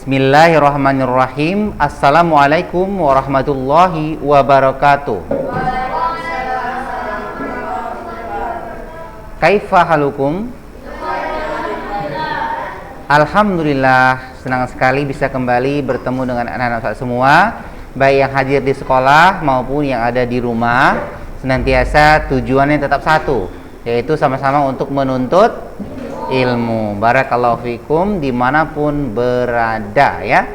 Bismillahirrahmanirrahim. Assalamualaikum warahmatullahi wabarakatuh. Kaifa halukum? Alhamdulillah, senang sekali bisa kembali bertemu dengan anak-anak Ustaz semua, baik yang hadir di sekolah maupun yang ada di rumah. Senantiasa tujuannya tetap satu, yaitu sama-sama untuk menuntut ilmu. Barakallahu fikum dimanapun berada ya.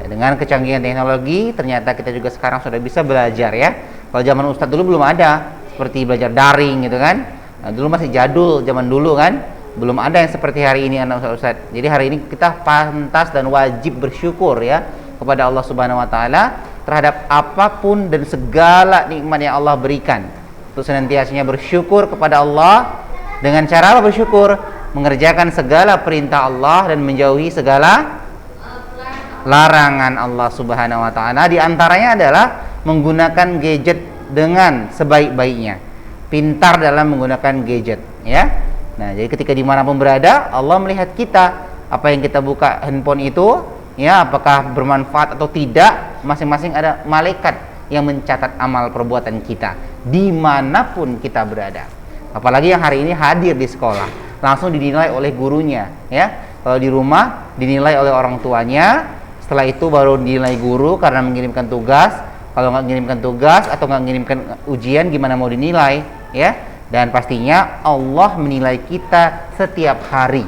Dengan kecanggihan teknologi ternyata kita juga sekarang sudah bisa belajar ya. Kalau zaman Ustadz dulu belum ada seperti belajar daring gitu kan. Nah, dulu masih jadul zaman dulu kan. Belum ada yang seperti hari ini anak Ustadz. Jadi hari ini kita pantas dan wajib bersyukur ya kepada Allah Subhanahu wa taala terhadap apapun dan segala nikmat yang Allah berikan. Untuk senantiasanya bersyukur kepada Allah dengan cara apa bersyukur? Mengerjakan segala perintah Allah dan menjauhi segala larangan Allah Subhanahu wa taala. Di antaranya adalah menggunakan gadget dengan sebaik-baiknya. Pintar dalam menggunakan gadget ya. Nah, jadi ketika dimanapun berada, Allah melihat kita. Apa yang kita buka handphone itu ya, apakah bermanfaat atau tidak, masing-masing ada malaikat yang mencatat amal perbuatan kita dimanapun kita berada. Apalagi yang hari ini hadir di sekolah, langsung dinilai oleh gurunya ya. Kalau di rumah dinilai oleh orang tuanya, setelah itu baru dinilai guru karena mengirimkan tugas. Kalau nggak mengirimkan tugas atau nggak mengirimkan ujian, gimana mau dinilai ya. Dan pastinya Allah menilai kita setiap hari.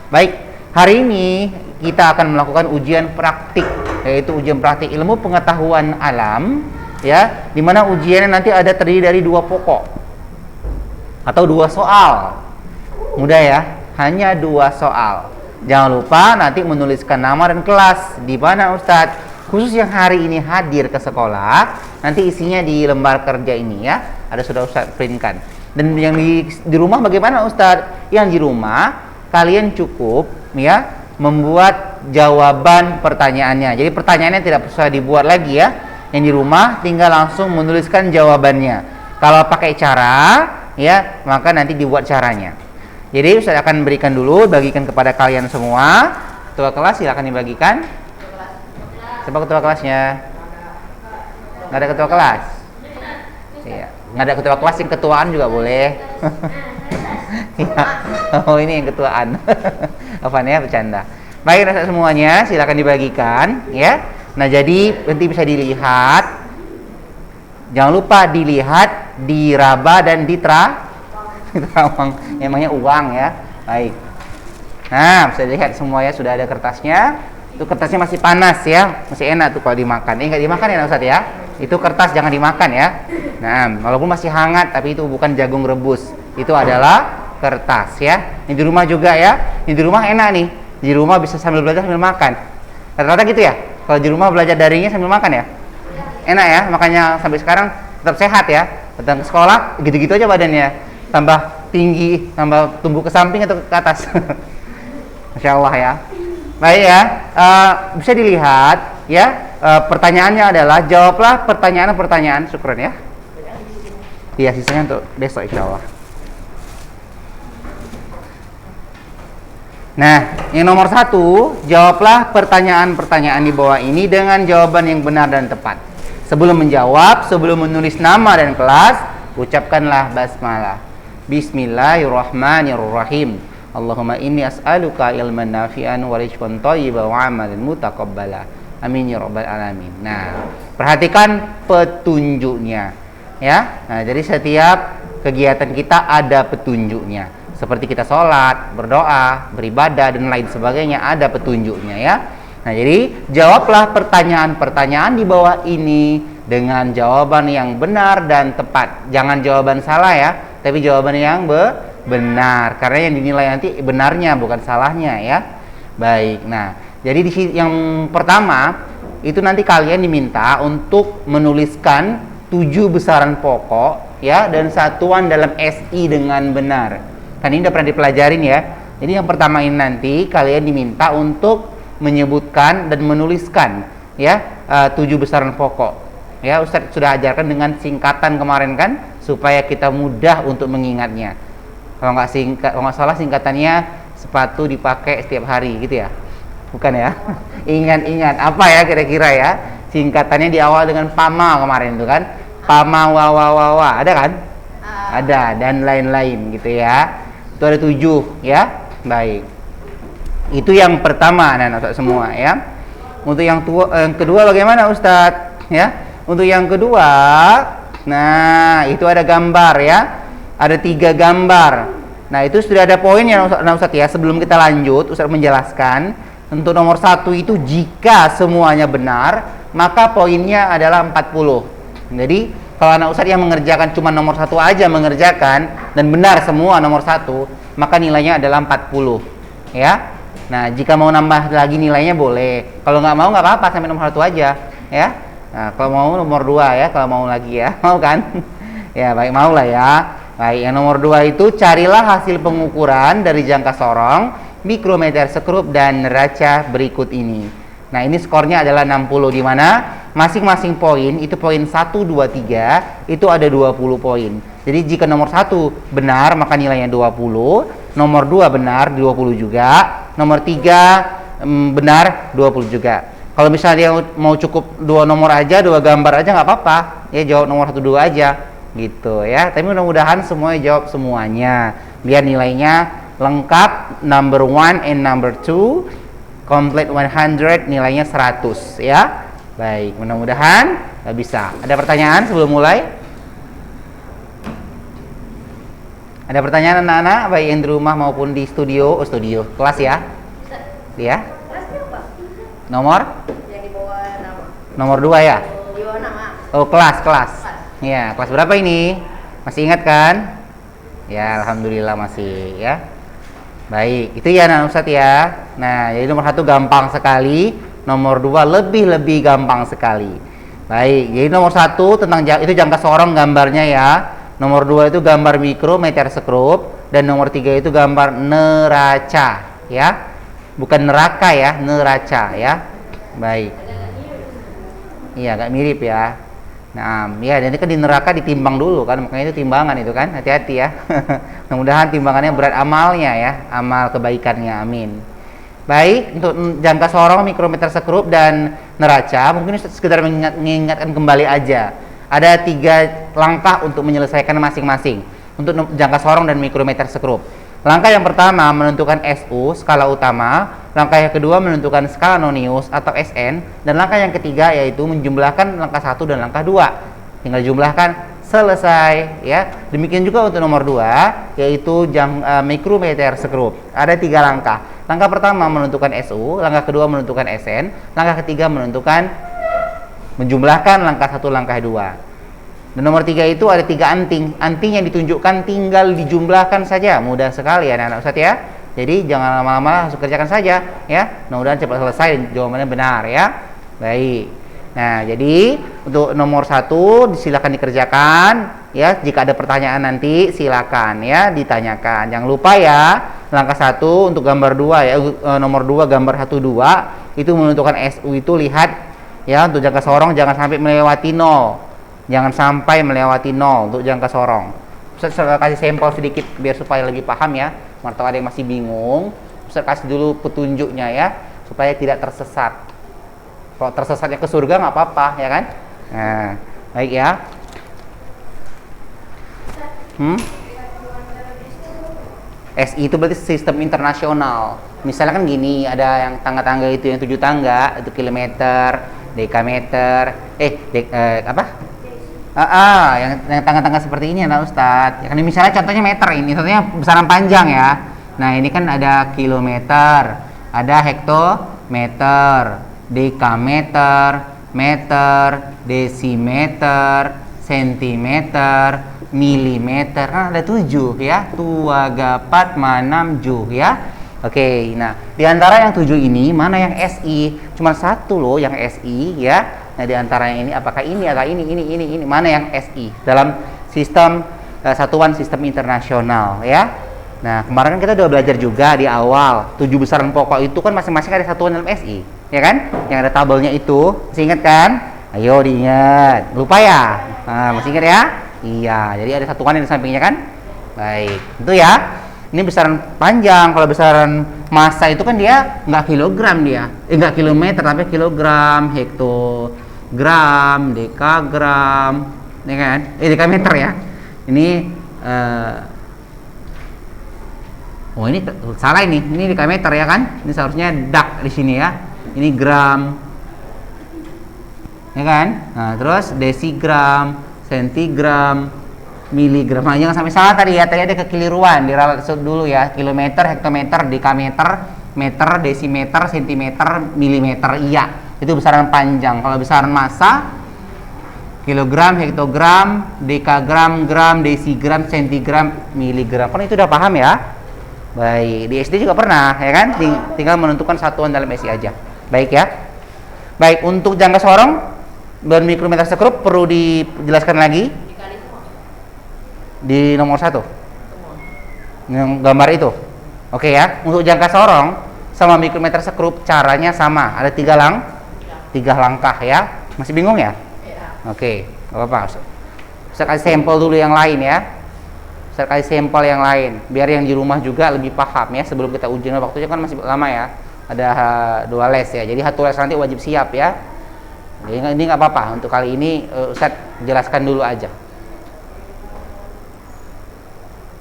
Baik, hari ini kita akan melakukan ujian praktik, yaitu ujian praktik ilmu pengetahuan alam ya, dimana ujiannya nanti ada terdiri dari 2 pokok atau 2 soal. Mudah ya, hanya 2 soal. Jangan lupa nanti menuliskan nama dan kelas. Di mana Ustadz? Khusus yang hari ini hadir ke sekolah, nanti isinya di lembar kerja ini ya. Ada sudah Ustadz printkan. Dan yang di rumah bagaimana Ustadz? Yang di rumah kalian cukup ya membuat jawaban pertanyaannya. Jadi pertanyaannya tidak usah dibuat lagi ya. Yang di rumah tinggal langsung menuliskan jawabannya. Kalau pakai cara ya, maka nanti dibuat caranya. Jadi Ustaz akan berikan dulu, bagikan kepada kalian semua. Ketua kelas silakan dibagikan. Siapa ketua kelasnya? Nggak ada ketua kelas? Iya. Nggak ada ketua kelas, yang ketuaan juga boleh. Ya. Oh, ini yang ketuaan. Apaan ya, bercanda. Baik Ustaz semuanya, silakan dibagikan ya. Nah, jadi nanti bisa dilihat. Jangan lupa dilihat, diraba dan diterawang. Emangnya uang ya. Baik. Nah, bisa dilihat semua ya, sudah ada kertasnya. Itu kertasnya masih panas ya, masih enak tuh kalau dimakan. Nggak dimakan ya Ustaz ya. Itu kertas jangan dimakan ya. Nah, walaupun masih hangat, tapi itu bukan jagung rebus. Itu adalah kertas ya. Ini di rumah juga ya. Ini di rumah enak nih. Di rumah bisa sambil belajar sambil makan. Rata-rata gitu ya. Kalau di rumah belajar daringnya sambil makan ya. Enak ya, makanya sampai sekarang tetap sehat ya. Datang ke sekolah gitu-gitu aja badannya. Tambah tinggi, tambah tumbuh ke samping atau ke atas. Masya Allah ya. Baik ya, bisa dilihat ya. Pertanyaannya adalah jawablah pertanyaan-pertanyaan. Syukran ya. Iya, sisanya untuk besok insya Allah. Nah, yang nomor 1, jawablah pertanyaan-pertanyaan di bawah ini dengan jawaban yang benar dan tepat. Sebelum menjawab, sebelum menulis nama dan kelas, ucapkanlah basmalah. Bismillahirrahmanirrahim. Allahumma inni as'aluka ilman nafi'an wa rizqan thayyiban wa amalan mutaqabbala. Amin ya rabbal alamin. Nah, perhatikan petunjuknya ya. Nah, jadi setiap kegiatan kita ada petunjuknya. Seperti kita sholat, berdoa, beribadah dan lain sebagainya, ada petunjuknya ya. Nah, jadi jawablah pertanyaan-pertanyaan di bawah ini dengan jawaban yang benar dan tepat. Jangan jawaban salah ya, tapi jawaban yang benar, karena yang dinilai nanti benarnya bukan salahnya ya. Baik, nah jadi yang pertama itu nanti kalian diminta untuk menuliskan 7 besaran pokok ya dan satuan dalam SI dengan benar. Kan ini udah pernah dipelajarin ya. Jadi yang pertama ini nanti kalian diminta untuk menyebutkan dan menuliskan ya 7 besaran pokok ya. Ustadz sudah ajarkan dengan singkatan kemarin kan, supaya kita mudah untuk mengingatnya. Kalau nggak salah singkatannya sepatu dipakai setiap hari gitu ya. Bukan ya? Ingat-ingat apa ya kira-kira ya? Singkatannya di awal dengan PAMA kemarin itu kan? PAMA wawawawa, ada kan? Ada, dan lain-lain gitu ya. Itu ada 7 ya. Baik. Itu yang pertama anak-anak semua ya. Untuk yang kedua bagaimana Ustadz? Ya. Untuk yang kedua, nah itu ada gambar ya. Ada 3 gambar. Nah itu sudah ada poinnya Ustadz ya. Sebelum kita lanjut, Ustadz menjelaskan. Untuk nomor 1 itu jika semuanya benar, maka poinnya adalah 40. Jadi kalau anak Ustadz yang mengerjakan cuma nomor 1 aja mengerjakan dan benar semua nomor 1, maka nilainya adalah 40 ya. Nah jika mau nambah lagi nilainya boleh, kalau nggak mau nggak apa-apa sampai nomor 1 aja ya. Nah kalau mau nomor 2 ya, kalau mau lagi ya, mau kan? Ya baik, mau lah ya. Baik, yang nomor 2 itu carilah hasil pengukuran dari jangka sorong, mikrometer sekrup dan neraca berikut ini. Nah ini skornya adalah 60, di mana masing-masing poin itu poin 1, 2, 3 itu ada 20 poin. Jadi jika nomor 1 benar maka nilainya 20, nomor 2 benar 20 juga, nomor 3 benar 20 juga. Kalau misalnya dia mau cukup 2 nomor aja, 2 gambar aja nggak apa-apa, ya jawab nomor 1, 2 aja gitu ya. Tapi mudah-mudahan semuanya jawab semuanya biar nilainya lengkap, number 1 and number 2 complete 100, nilainya 100 ya. Baik, mudah-mudahan bisa. Ada pertanyaan sebelum mulai? Ada pertanyaan anak-anak baik yang di rumah maupun di studio kelas ya? Ya. Nomor? Yang di bawah nama. Nomor 2 ya? Di bawah nama. Oh, kelas. Ya, kelas berapa ini? Masih ingat kan? Ya, alhamdulillah masih ya. Baik, itu ya anak Ustadz ya. Nah, jadi nomor 1 gampang sekali, nomor 2 lebih gampang sekali. Baik, jadi nomor 1 tentang itu jangka sorong gambarnya ya. Nomor 2 itu gambar mikrometer sekrup, dan nomor 3 itu gambar neraca ya. Bukan neraka ya, neraca ya. Baik. Iya, agak mirip ya. Nah, ya, dan ini kan di neraka ditimbang dulu kan, makanya itu timbangan itu kan, hati-hati ya. Mudah-mudahan timbangannya berat amalnya ya, amal kebaikannya, amin. Baik, untuk jangka sorong, mikrometer sekrup, dan neraca, mungkin sekedar mengingatkan kembali aja. Ada 3 langkah untuk menyelesaikan masing-masing. Untuk jangka sorong dan mikrometer sekrup. Langkah yang pertama menentukan SU, skala utama. Langkah yang kedua menentukan skala nonius atau SN. Dan langkah yang ketiga yaitu menjumlahkan langkah 1 dan langkah 2. Tinggal jumlahkan, selesai ya. Demikian juga untuk nomor 2 yaitu mikrometer sekrup. Ada 3 langkah. Langkah pertama menentukan SU, langkah kedua menentukan SN, langkah ketiga menentukan menjumlahkan langkah 1, langkah 2. Dan nomor 3 itu ada 3 anting. Anting yang ditunjukkan tinggal dijumlahkan saja. Mudah sekali ya anak-anak Ustadz ya. Jadi jangan lama-lama, langsung kerjakan saja ya. Mudah-mudahan cepat selesai dan jawabannya benar ya. Baik. Nah, jadi untuk nomor 1 silakan dikerjakan ya. Jika ada pertanyaan nanti silakan ya ditanyakan. Jangan lupa ya, langkah 1 untuk gambar 2 ya, nomor 2 gambar 1, 2 itu menentukan SU itu lihat ya, untuk jangka sorong jangan sampai melewati 0. Jangan sampai melewati 0 untuk jangka sorong. Ustaz kasih sampel sedikit biar supaya lebih paham ya. Marto ada yang masih bingung, Ustaz kasih dulu petunjuknya ya, supaya tidak tersesat. Kalau tersesatnya ke surga nggak apa-apa ya kan. Nah, baik ya. SI itu berarti sistem internasional. Misalnya kan gini, ada yang tangga-tangga itu yang 7 tangga, itu kilometer, dekameter, yang tangga-tangga seperti ini ya Ustadz. Ya kan misalnya contohnya meter ini, contohnya besaran panjang ya. Nah ini kan ada kilometer, ada hektometer, dekameter, meter, desimeter, sentimeter, milimeter. Kan ada 7 ya, 2, 4, 6, 7 ya. Oke, nah di antara yang 7 ini mana yang SI? Cuma 1 loh yang SI ya. Nah di antaranya ini apakah ini atau ini mana yang SI dalam sistem satuan sistem internasional ya. Nah kemarin kan kita udah belajar juga di awal 7 besaran pokok itu kan masing-masing ada satuan dalam SI ya kan, yang ada tabelnya itu. Masih ingat kan? Ayo diingat, lupa ya? Nah, masih ingat ya? Iya, jadi ada satuan yang di sampingnya kan. Baik, itu ya. Ini besaran panjang. Kalau besaran massa itu kan dia nggak kilogram dia, nggak kilometer tapi kilogram, hektogram, dekagram, ya kan? Dekameter ya. Ini oh ini salah ini dekameter ya kan? Ini seharusnya dak di sini ya. Ini gram, ya kan? Nah terus desigram, sentigram, miligram. Nah, jangan sampai salah tadi ya. Tadi ada kekeliruan, diralat dulu ya. Kilometer, hektometer, dekameter, meter, desimeter, sentimeter, milimeter. Iya, itu besaran panjang. Kalau besaran massa, kilogram, hektogram, dekagram, gram, desigram, sentigram, miligram. Kan itu udah paham ya? Baik, di SD juga pernah ya kan? Tinggal menentukan satuan dalam SI aja. Baik ya. Baik, untuk jangka sorong dan mikrometer sekrup perlu dijelaskan lagi di nomor 1 yang gambar itu. Oke ya. Untuk jangka sorong sama mikrometer sekrup caranya sama, ada 3 langkah ya. Masih bingung ya? Oke, gak apa-apa. Saya kasih sampel dulu yang lain ya. Saya kasih sampel yang lain biar yang di rumah juga lebih paham ya. Sebelum kita ujian, waktunya kan masih lama ya, ada 2 les ya, jadi 1 les nanti wajib siap ya. Jadi ini nggak apa-apa, untuk kali ini Ustadz jelaskan dulu aja.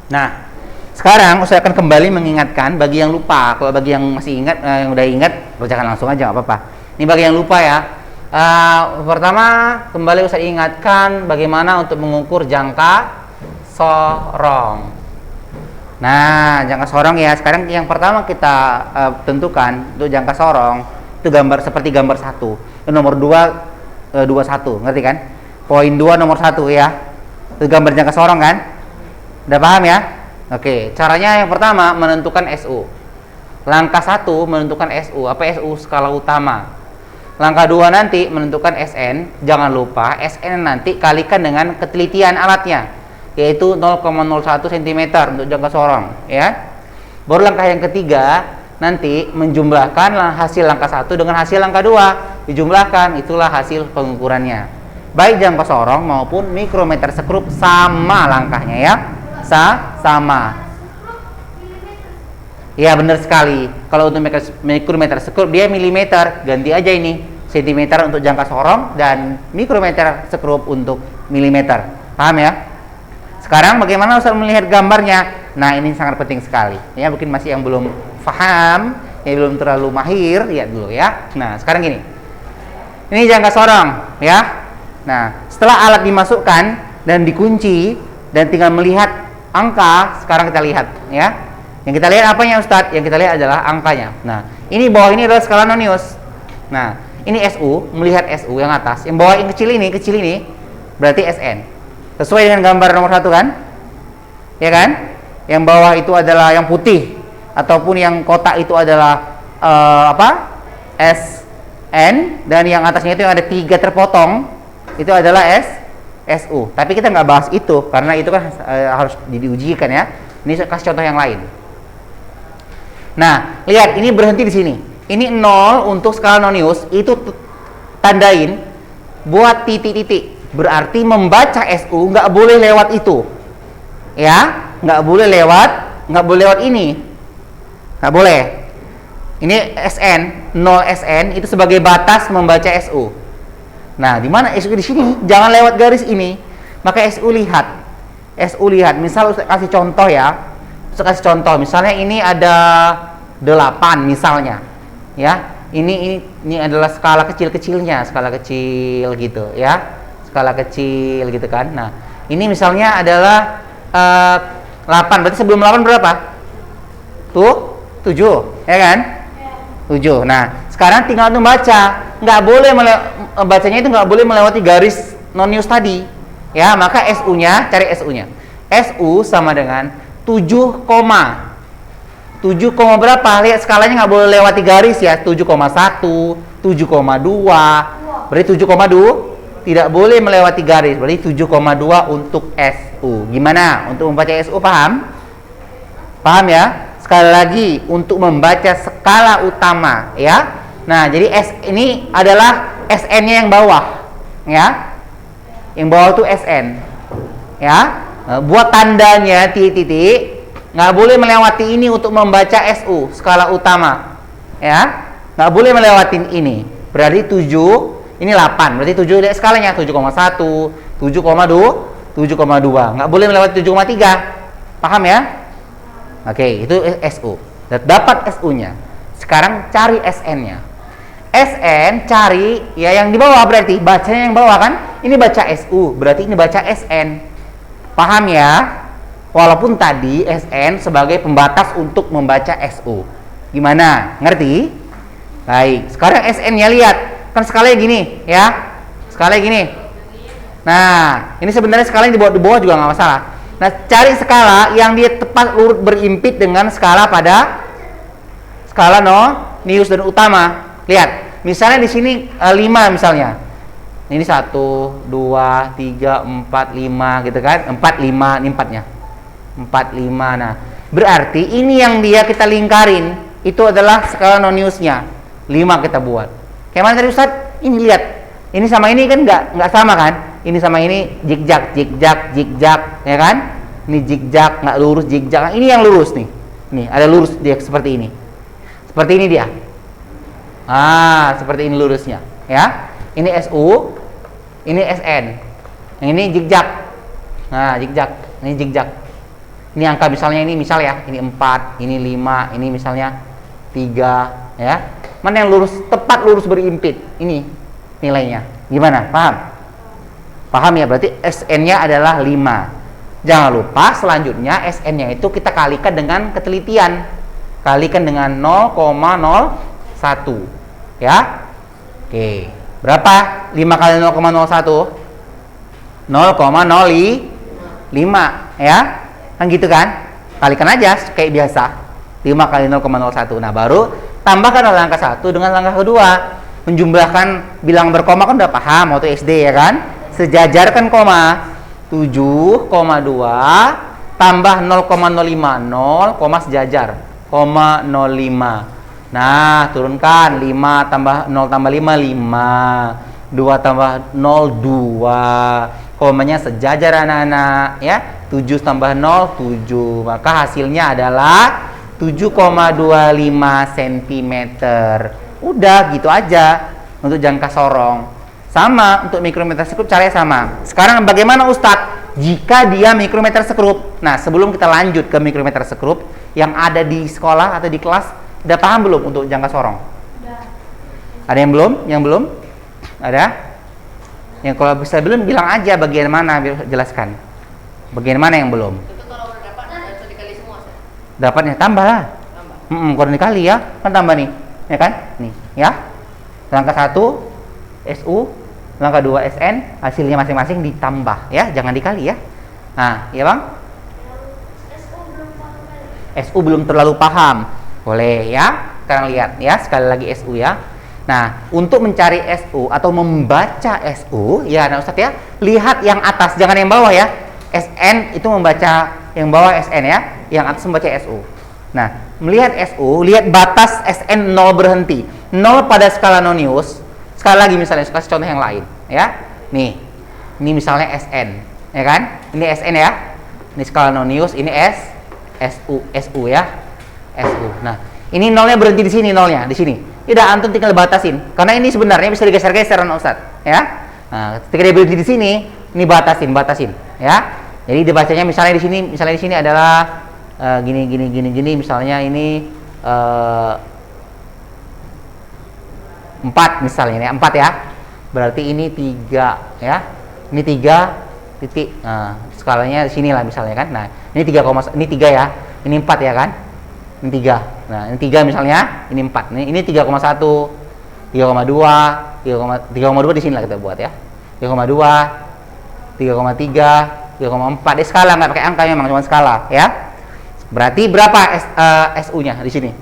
Nah, sekarang saya akan kembali mengingatkan bagi yang lupa. Kalau bagi yang masih ingat, yang udah ingat, kerjakan langsung aja, nggak apa-apa. Ini bagi yang lupa ya. Pertama, kembali saya ingatkan bagaimana untuk mengukur jangka sorong. Nah, jangka sorong ya. Sekarang yang pertama kita tentukan untuk jangka sorong itu gambar seperti gambar 1. Nomor 2 21, ngerti kan? Poin 2 nomor 1 ya. Itu gambar jangka sorong kan? Udah paham ya? Oke, caranya yang pertama menentukan SU. Langkah 1 menentukan SU. Apa SU? Skala utama. Langkah 2 nanti menentukan SN. Jangan lupa SN nanti kalikan dengan ketelitian alatnya, yaitu 0,01 cm untuk jangka sorong ya. Baru langkah yang ketiga nanti menjumlahkan hasil langkah 1 dengan hasil langkah 2, dijumlahkan, itulah hasil pengukurannya. Baik jangka sorong maupun mikrometer sekrup sama langkahnya ya. Sama. Ya benar sekali. Kalau untuk mikrometer sekrup dia milimeter, ganti aja ini sentimeter untuk jangka sorong dan mikrometer sekrup untuk milimeter. Paham ya? Sekarang bagaimana Ustaz melihat gambarnya? Nah, ini sangat penting sekali. Ya, mungkin masih yang belum paham, yang belum terlalu mahir, lihat dulu ya. Nah, sekarang gini. Ini jangka sorong ya. Nah, setelah alat dimasukkan dan dikunci dan tinggal melihat angka, sekarang kita lihat ya. Yang kita lihat apanya Ustadz? Yang kita lihat adalah angkanya. Nah, ini bawah ini adalah skala nonius. Nah, ini SU, melihat SU yang atas. Yang bawah yang kecil ini berarti SN. Sesuai dengan gambar nomor 1 kan? Ya kan? Yang bawah itu adalah yang putih ataupun yang kotak itu adalah SN, dan yang atasnya itu yang ada 3 terpotong itu adalah SU. Tapi kita nggak bahas itu karena itu kan harus diujikan ya. Ini saya kasih contoh yang lain. Nah, lihat ini berhenti di sini. Ini 0 untuk skala nonius, itu tandain buat titik-titik. Berarti membaca SU nggak boleh lewat itu. Ya, nggak boleh lewat ini. Nggak boleh. Ini SN, 0 SN itu sebagai batas membaca SU. Nah, di mana SU di sini? Jangan lewat garis ini. Maka SU lihat. Misal saya kasih contoh ya. Saya kasih contoh. Misalnya ini ada 8 misalnya. Ya. Ini adalah skala kecil-kecilnya, skala kecil gitu ya. Skala kecil gitu kan. Nah, ini misalnya adalah 8. Berarti sebelum 8 berapa? Tuh, 7, ya kan? 7. Nah, sekarang tinggal membaca. Nggak boleh bacanya itu nggak boleh melewati garis nonius tadi ya. Maka SU-nya, cari SU-nya. SU sama dengan 7, 7, berapa? Lihat skalanya nggak boleh lewati garis ya. 7,1, 7,2. Berarti 7,2 tidak boleh melewati garis. Berarti 7,2 untuk SU. Gimana untuk membaca SU, paham? Paham ya? Sekali lagi untuk membaca skala utama ya. Nah, jadi ini adalah SN-nya yang bawah, ya. Yang bawah itu SN, ya. Buat tandanya titik-titik nggak boleh melewati ini untuk membaca SU, skala utama. Ya, nggak boleh melewati ini. Berarti 7, ini 8. Berarti 7 lihat skalanya 7,1, 7,2. Nggak boleh melewati 7,3. Paham ya? Oke, itu SU. Dapat SU-nya. Sekarang cari SN-nya. SN cari ya yang di bawah, berarti bacanya yang bawah kan? Ini baca SU, berarti ini baca SN. Paham ya? Walaupun tadi SN sebagai pembatas untuk membaca SU. Gimana? Ngerti? Baik, sekarang SN-nya lihat. Kan skalanya gini, ya. Skalanya gini. Nah, ini sebenarnya skalanya di bawah juga nggak masalah. Nah, cari skala yang dia tepat lurus berimpit dengan skala pada skala Nius dan utama. Lihat, misalnya di sini 5 misalnya. Ini 1, 2, 3, 4, 5 gitu kan. 4, 5, ini 4-nya. 4, 5. Nah, berarti ini yang kita lingkarin itu adalah skala Niusnya. 5 kita buat. Kayak mana tadi Ustaz? Ini lihat. Ini sama ini kan nggak sama kan? Ini sama ini zigzag, ya kan? Ini zigzag, nggak lurus, zigzag. Nah, ini yang lurus nih. Nih, ada lurus dia seperti ini. Seperti ini dia. Seperti ini lurusnya, ya. Ini SU, ini SN. Yang ini zigzag. Nah, zigzag. Ini zigzag. Ini angka misalnya ini misal ya, ini 4, ini 5, ini misalnya 3, ya. Mana yang lurus, tepat lurus berimpit? Ini nilainya. Gimana? Paham? Paham ya? Berarti SN-nya adalah 5. Jangan lupa selanjutnya SN-nya itu kita kalikan dengan ketelitian. Kalikan dengan 0,01. Ya. Oke. Berapa? 5 kali 0,01? 0,05. Ya. Kan gitu kan? Kalikan aja kayak biasa. 5 kali 0,01. Nah, baru tambahkan oleh angka 1 dengan angka kedua. Menjumlahkan bilang berkoma kan udah paham waktu SD ya kan? Sejajar kan koma. 7,2 tambah 0,05. 0, sejajar. 0,05. Nah, turunkan 5 tambah 0 tambah 5, 5. 2 tambah 0, 2. Komanya sejajar anak-anak ya. 7 tambah 0, 7. Maka hasilnya adalah 7,25 cm. Udah gitu aja untuk jangka sorong. Sama untuk mikrometer sekrup caranya sama. Sekarang bagaimana Ustadz jika dia mikrometer sekrup? Nah, sebelum kita lanjut ke mikrometer sekrup yang ada di sekolah atau di kelas, udah paham belum untuk jangka sorong? Udah. Ada yang belum? Yang belum? Ada? Yang kalau bisa belum bilang aja bagian mana, jelaskan. Bagian mana yang belum? Itu kalau dapat harus dikali semua. Dapatnya tambah lah. Kalau dikali ya, kan tambah nih. Ya kan? Nih, ya. Langkah 1 SU, langkah 2 SN, hasilnya masing-masing ditambah ya, jangan dikali ya. Nah, ya Bang? SU belum terlalu paham. Boleh ya. Sekarang lihat ya, sekali lagi SU ya. Nah, untuk mencari SU atau membaca SU, ya nah Ustadz ya, lihat yang atas, jangan yang bawah ya. SN itu membaca yang bawah SN ya, yang atas membaca SU. Nah, melihat SU, lihat batas SN 0 berhenti. 0 pada skala Nius. Sekali lagi misalnya, kasih contoh yang lain ya. Nih, ini misalnya SN, ya kan? Ini SN ya. Ini skala Nius, ini SU ya. SU. Nah, ini 0-nya berhenti di sini, 0-nya di sini. Udah antum tinggal batasin. Karena ini sebenarnya bisa digeser-geser Ustadz, ya. Nah, ketika dia berhenti di sini, ini batasin ya. Jadi dibacanya misalnya di sini adalah gini misalnya ini 4 misalnya ini 4 ya. Berarti ini 3 ya. Ini 3 titik. Nah, skalanya di sinilah misalnya kan. Nah, ini 3, ini 3 ya. Ini 4 ya kan? Ini 3. Nah, ini 3 misalnya, ini 4. Ini 3,1, 3,2, 3,2 di sini lah kita buat ya. 3,2, 3,3, 3,4. Di skala nggak pakai angka memang, cuma skala ya. Berarti berapa SU-nya di sini?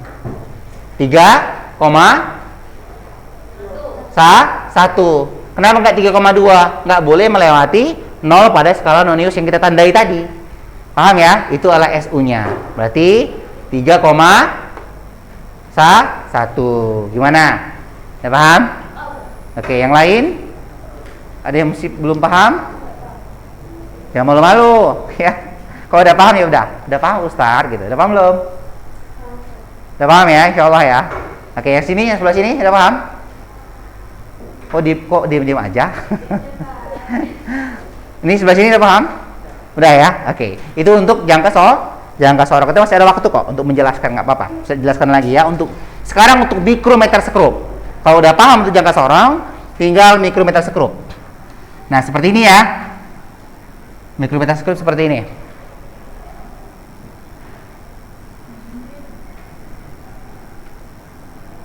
3,1. Kenapa nggak 3,2? Nggak boleh melewati 0 pada skala Nius yang kita tandai tadi. Paham ya? Itu adalah SU-nya. Berarti 3,1. Gimana? Ya paham? Oke, yang lain? Ada yang masih belum paham? Jangan malu-malu ya. Kalau udah paham ya udah paham Ustaz gitu. Udah paham belum? Udah paham ya, insyaallah ya. Oke, yang sini, yang sebelah sini udah paham? Kok diam aja? Ini sebelah sini udah paham? Udah ya? Oke. Itu untuk jangka sorong. Kita masih ada waktu kok untuk menjelaskan, nggak apa-apa. Saya jelaskan lagi ya untuk sekarang untuk mikrometer sekrup. Kalau udah paham untuk jangka sorong, tinggal mikrometer sekrup. Nah, seperti ini ya. Mikrometer sekrup seperti ini.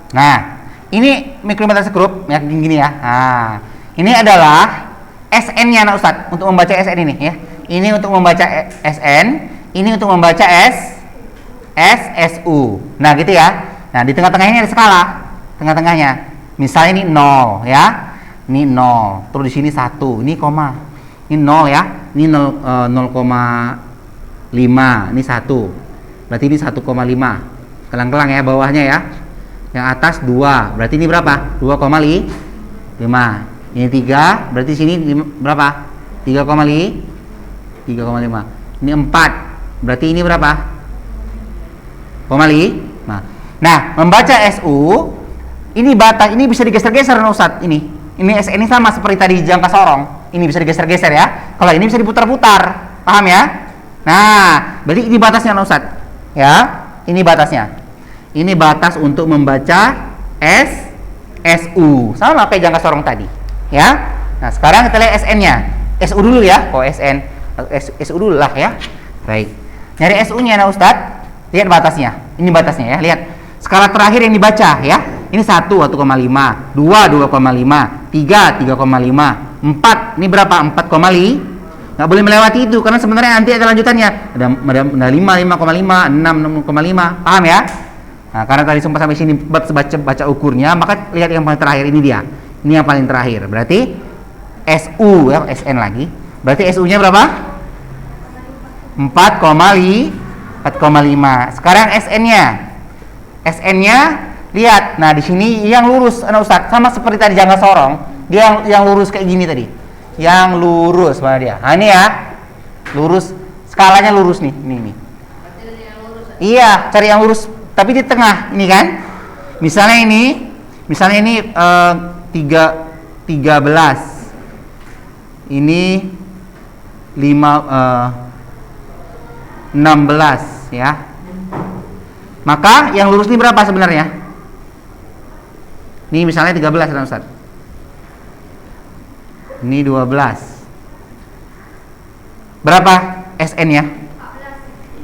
Nah, ini mikrometer sekrup yang gini ya. Nah, ini adalah SN-nya anak Ustadz untuk membaca SN ini ya. Ini untuk membaca SN, ini untuk membaca SSU. Nah, gitu ya. Nah, di tengah-tengah ini ada skala. Tengah-tengahnya. Misalnya ini 0 ya. Ini 0. Terus di sini 1. Ini koma. Ini 0 ya. Ini 0,5. Ini 1. Berarti ini 1,5. Kelang-kelang ya bawahnya ya. Yang atas 2, berarti ini berapa? 2,5. Ini 3, berarti sini berapa? 3,5. Ini 4, berarti ini berapa? 0,5. Nah, membaca SU, ini batas, ini bisa digeser-geser Ustaz ini. Ini SN ini sama seperti tadi jangka sorong. Ini bisa digeser-geser ya. Kalau ini bisa diputar-putar. Paham ya? Nah, berarti ini batasnya Ustaz. Ya, ini batasnya. Ini batas untuk membaca SU. Sama kayak jangka sorong tadi. Ya. Nah, sekarang kita lihat SN-nya. SU dulu ya. Kok SN? SU dulu lah ya. Baik. Nyari SU-nya nah Ustadz. Lihat batasnya. Ini batasnya ya. Lihat. Skala terakhir yang dibaca ya. Ini 1, 1,5. 2, 2,5. 3, 3,5. 4, ini berapa? 4,5. Nggak boleh melewati itu karena sebenarnya nanti ada lanjutannya. Ada 5, 5,5, 6, 6,5. Paham ya? Nah, karena tadi sempat sampai sini baca ukurnya, maka lihat yang paling terakhir ini dia. Ini yang paling terakhir. Berarti SU ya, SN lagi. Berarti SU-nya berapa? 4,5. Sekarang SN-nya. SN-nya lihat. Nah, di sini yang lurus anak Ustaz, sama seperti tadi jangka sorong. Dia yang lurus kayak gini tadi. Yang lurus mana dia? Nah, ini ya. Lurus, skalanya lurus nih, ini. Iya, cari yang lurus. Tapi di tengah ini kan, misalnya ini 13, ini 16 ya. Maka yang lurus ini berapa sebenarnya? Ini misalnya 13 kan Ustaz. Ini 12. Berapa SN-nya?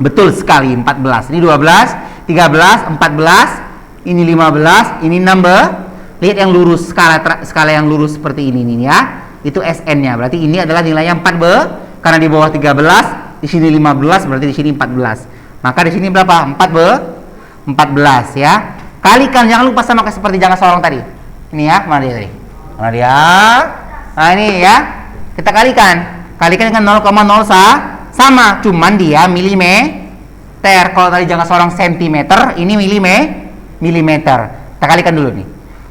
Betul sekali 14. Ini 12. 13, 14, ini 15, ini number. Lihat yang lurus, skala yang lurus seperti ini nih ya. Itu SN-nya. Berarti ini adalah nilainya 4B karena di bawah 13, di sini 15, berarti di sini 14. Maka di sini berapa? 4B 14 ya. Kalikan, jangan lupa sama seperti jangka sorong tadi. Ini ya, mana dia tadi? Mana dia? Nah, ini ya. Kita kalikan. Kalikan dengan 0,01 sama, cuman dia milimeter. Kalau tadi jangka sorong sentimeter, ini milimeter. Kita kalikan dulu nih.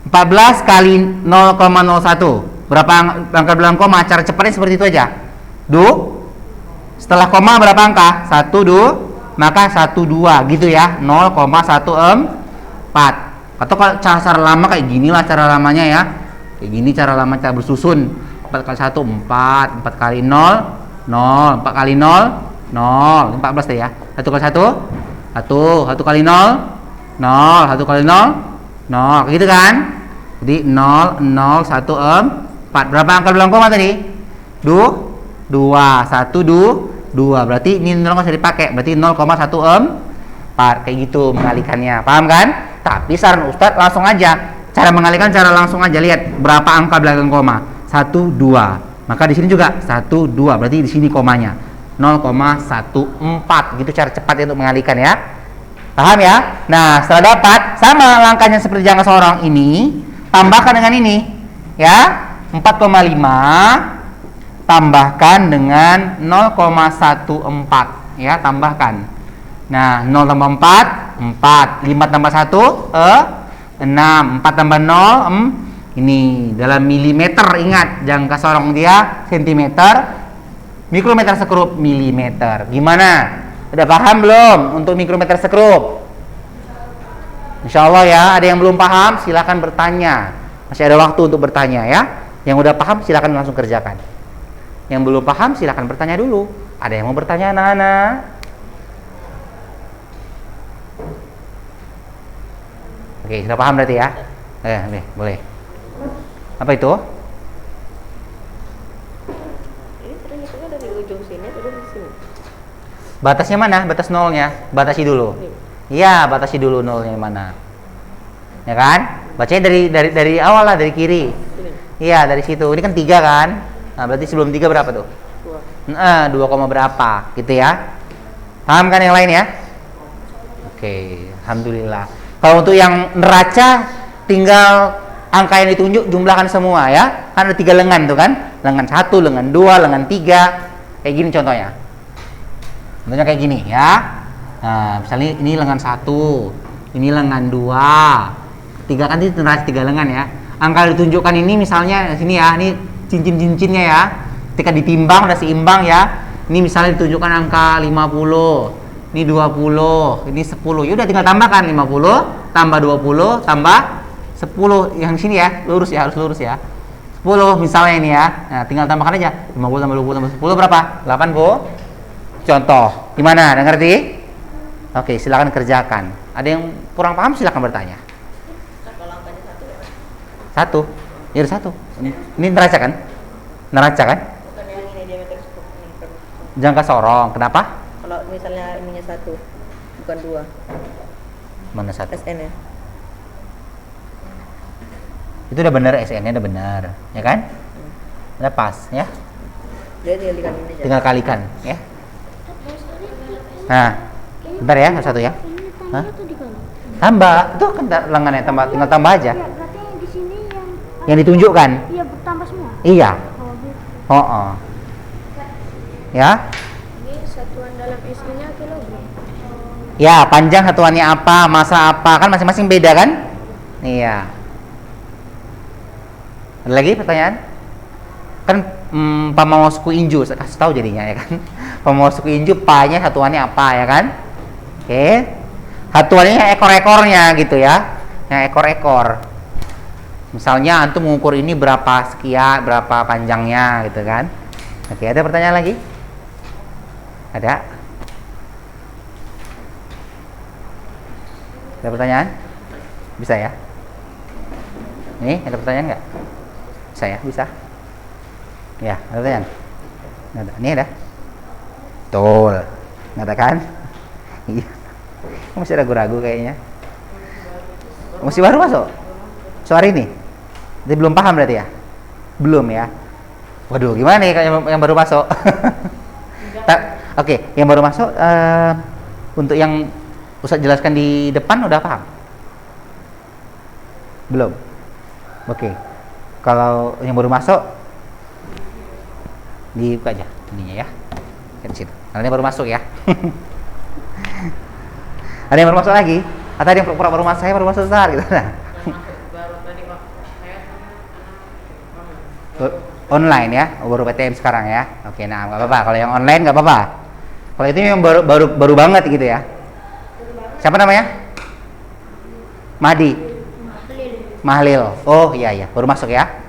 14 kali 0,01. Berapa angka belakang koma? Cara cepatnya seperti itu aja. Setelah koma berapa angka? 1, 2, maka 1, 2 gitu ya. 0,14. Atau kalau cara lama kayak gini lah cara lamanya ya. Kayak gini cara lama, cara bersusun. 4 kali 1, 4. 4 kali 0, 0. 4 kali 0, 0, 14 deh ya. 1 kali 1, 1 kali 0, 0, 1 kali 0, 0, gitu kan? Jadi 0, 0, 1, 4. Berapa angka belakang koma tadi? 2, 1, 2. Berarti ini 0 nggak usah dipakai. Berarti 0,14. Kayak gitu mengalikannya. Paham kan? Tapi saran Ustadz langsung aja. Cara mengalihkan cara langsung aja. Lihat berapa angka belakang koma. 1, 2. Maka di sini juga 1, 2. Berarti di sini komanya 0,14. Gitu cara cepatnya untuk mengalihkan ya. Paham ya? Nah, setelah dapat sama langkahnya seperti jangka sorong ini, tambahkan dengan ini ya. 4,5 tambahkan dengan 0,14 ya, tambahkan. Nah, 0 tambah 4, 4. 5 tambah 1, 6. 4 tambah 0, ini dalam milimeter. Ingat, jangka sorong dia sentimeter. Mikrometer sekrup milimeter. Gimana? Udah paham belum untuk mikrometer sekrup? Insya Allah ya. Ada yang belum paham silakan bertanya. Masih ada waktu untuk bertanya ya. Yang udah paham silakan langsung kerjakan. Yang belum paham silakan bertanya dulu. Ada yang mau bertanya anak-anak? Oke, sudah paham berarti ya? Boleh. Apa itu? Ini tadi hitungnya dari ujung sini atau dari sini? Batasnya mana? Batas nolnya. Batasi dulu. Iya, batasi dulu nolnya mana. Ya kan? Bacanya dari awal lah, dari kiri. Iya, dari situ. Ini kan 3 kan? Nah, berarti sebelum 3 berapa tuh? 2. 2, berapa? Gitu ya. Paham kan yang lain ya? Oke, alhamdulillah. Kalau untuk yang neraca tinggal angka yang ditunjuk jumlahkan semua ya. Kan ada 3 lengan tuh kan? Lengan 1, lengan 2, lengan 3. Kayak gini contohnya. Contohnya kayak gini ya. Nah, misalnya ini lengan 1, ini lengan 2. 3 kan itu neraca 3 lengan ya. Angka yang ditunjukkan ini misalnya sini ya, ini cincin-cincinnya ya. Ketika ditimbang udah seimbang ya. Ini misalnya ditunjukkan angka 50. Ini 20, ini 10. Ya udah tinggal tambahkan 50 tambah 20 tambah 10. Yang sini ya, lurus ya, harus lurus ya. 10 misalnya ini ya. Nah, tinggal tambahkan aja. 50 tambah 20 tambah 10 berapa? 80. Contoh. Gimana? Udah ngerti? Oke, silakan kerjakan. Ada yang kurang paham silakan bertanya. Kalau angkanya 1 ya? 1. Ya udah 1. Ini neraca kan? Neraca kan? Bukan yang ini diameter sekrup ini kan. Jangka sorong. Kenapa? Kalau misalnya ininya 1 bukan 2. Mana 1? SN-nya. Itu udah benar, SN-nya udah benar, ya kan? Udah pas, ya. Dia tinggal dikaliin aja. Tinggal kalikan, ya. Nah, bentar ya, satu ya. Hah? Tambah, itu kan lengannya tambah, tinggal tambah aja. Ya, berarti yang di sini Yang ditunjukkan. iya bertambah semua. Iya. Oh, gitu. Oh. Ya. Ini satuan dalam SI-nya kilogram. Ya, panjang satuannya apa, masa apa, kan masing-masing beda kan? Iya. Ada lagi pertanyaan? Kan pamawasku inju, saya kasih tahu jadinya ya kan. Pamawasku inju panya satuannya apa ya kan? Oke. Satuannya yang ekor-ekornya gitu ya. Yang ekor-ekor. Misalnya antum mengukur ini berapa sekian, berapa panjangnya gitu kan. Oke, ada pertanyaan lagi? Ada? Ada pertanyaan? Bisa ya? Ini ada pertanyaan nggak? Bisa ya? Bisa? Ya, ada pertanyaan? Nggak ada. Ini ada? Betul. Nggak ada kan? Iya. Masih ragu-ragu kayaknya. Masih baru masuk? Soal ini? Jadi belum paham berarti ya? Belum ya? Waduh, gimana nih yang baru masuk? Oke, yang baru masuk untuk yang Ustaz jelaskan di depan udah paham? Belum? Oke. Kalau yang baru masuk dibuka aja ininya ya. Di situ. Karena baru masuk ya. Ada yang baru masuk lagi? Atau ada yang pura-pura baru masuk, saya baru masuk Ustaz gitu. Nah. Online ya, baru PTM sekarang ya. Oke, nah nggak apa-apa. Kalau yang online nggak apa-apa. Kalau itu yang baru banget gitu ya. Siapa namanya? Mahdi. Mahlil. Oh iya, baru masuk ya.